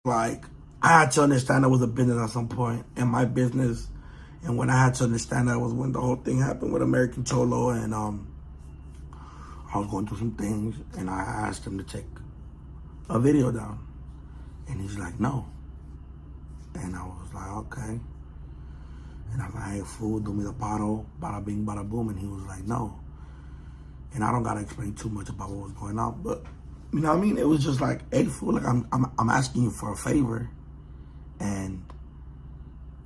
like, I had to understand it was a business at some point, and my business, and when I had to understand that was when the whole thing happened with American Cholo, and I was going through some things, and I asked him to take a video down, and he's like, no, and I was like, okay, and I was like, hey, fool, do me the paro, bada bing, bada boom, and he was like, no, and I don't gotta explain too much about what was going on, but you know what I mean? It was just like, hey, fool, like I'm asking you for a favor, and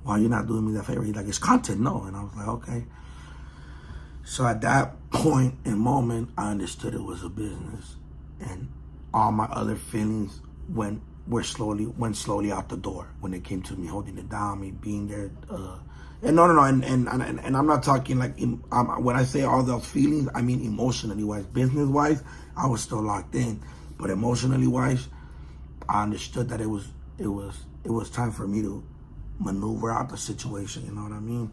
why you're not doing me that favor? He's like, it's content, no. And I was like, okay. So at that point and moment, I understood it was a business, and all my other feelings went slowly out the door when it came to me holding it down, me being there. And no, and I'm not talking like when I say all those feelings, I mean emotionally wise, business wise, I was still locked in, but emotionally wise, I understood that it was time for me to maneuver out the situation. You know what I mean?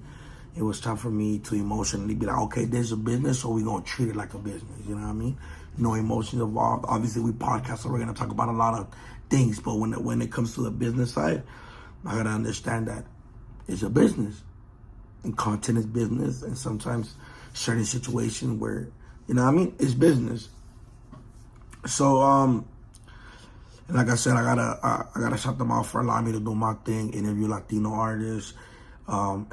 It was time for me to emotionally be like, okay, this is a business, so we're gonna treat it like a business. You know what I mean? No emotions involved. Obviously, we podcast, so we're gonna talk about a lot of things. But when it comes to the business side, I gotta understand that it's a business, and content is business, and sometimes certain situations where, you know what I mean, it's business. So and like I said, I gotta shut them off for allowing me to do my thing, interview Latino artists,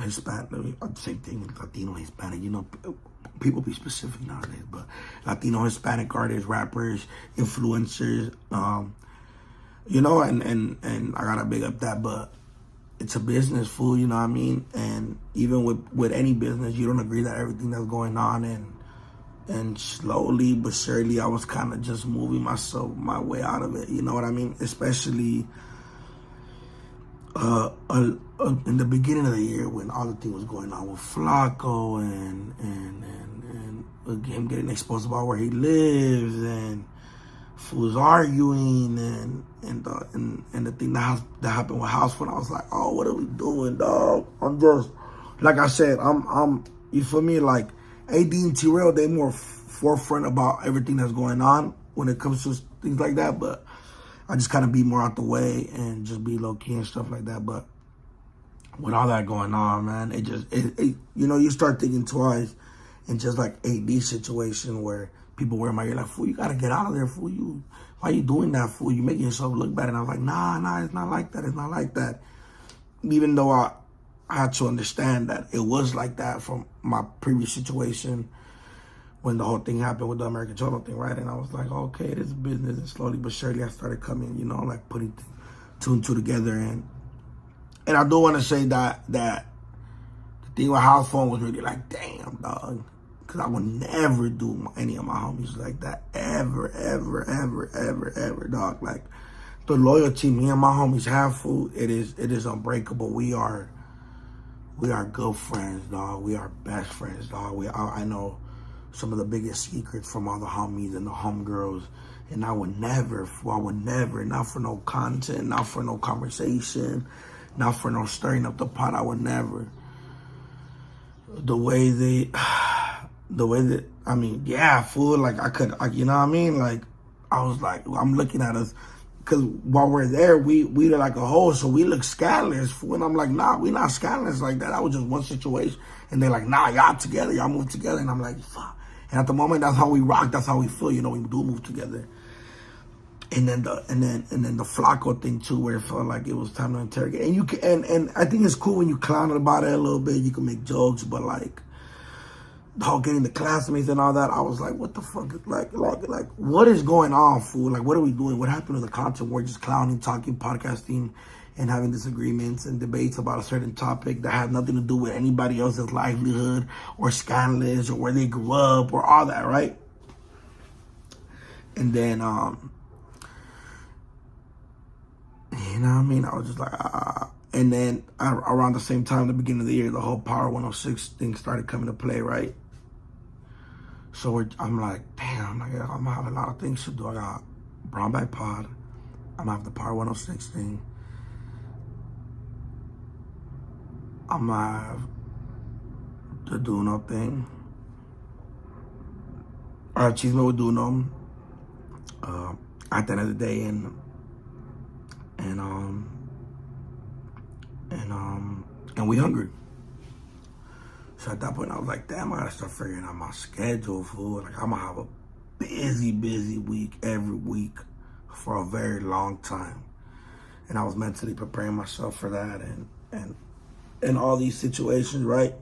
Hispanic, same thing, Latino, Hispanic. You know, people be specific nowadays, but Latino, Hispanic artists, rappers, influencers. You know, and I gotta big up that, but it's a business, fool. You know what I mean? And even with any business, you don't agree that everything that's going on, and slowly but surely, I was kind of just moving my way out of it. You know what I mean? Especially in the beginning of the year when all the thing was going on with Flacco and him getting exposed about where he lives, and fools arguing, and the thing that happened with House, when I was like, oh, what are we doing, dog? I'm just, like I said, I'm you feel me? Like, AD and T-Rail, they more forefront about everything that's going on when it comes to things like that, but I just kind of be more out the way and just be low key and stuff like that. But with all that going on, man, it you know, you start thinking twice. And just like AD situation where people wear my ear like, fool, you gotta get out of there, fool. Why you doing that, fool? You making yourself look bad. And I was like, nah, it's not like that. It's not like that. Even though I had to understand that it was like that from my previous situation when the whole thing happened with the American Cholo thing, right? And I was like, okay, it is business. And slowly but surely I started coming, you know, like putting two and two together. And I do want to say that the thing with House Phone was really like, damn, dog. Because I would never do any of my homies like that. Ever, dog. Like, the loyalty me and my homies have, food, it is unbreakable. We are good friends, dog. We are best friends, dog. I know some of the biggest secrets from all the homies and the homegirls. And I would never, not for no content, not for no conversation, not for no stirring up the pot, I would never. The way that, I mean, yeah, fool, like you know what I mean? Like, I was like, I'm looking at us, because while we're there, we look like a whole, so we look scandalous, fool. And I'm like, nah, we not scandalous like that. That was just one situation. And they're like, nah, y'all together, y'all move together. And I'm like, fuck. And at the moment, that's how we rock, that's how we feel, you know, we do move together. And then the Flacco thing too, where it felt like it was time to interrogate. And you can, and I think it's cool when you clown about it a little bit. You can make jokes, but like, dog, getting the classmates and all that, I was like, what the fuck? Like, what is going on, fool? Like, what are we doing? What happened to the content? We're just clowning, talking, podcasting, and having disagreements and debates about a certain topic that have nothing to do with anybody else's livelihood or scandalous or where they grew up or all that, right? And then, you know what I mean? I was just like, And then around the same time, the beginning of the year, the whole Power 106 thing started coming to play, right? So I'm like, damn, I'm gonna have a lot of things to do. I got Brown Bag Pod. I'm gonna have the Power 106 thing. I'm gonna have the Doknow thing. Achievement with Doknow. At the end of the day, and and we hungry. So at that point, I was like, damn, I gotta start figuring out my schedule, fool. Like, I'm gonna have a busy week every week for a very long time. And I was mentally preparing myself for that, and in all these situations, right?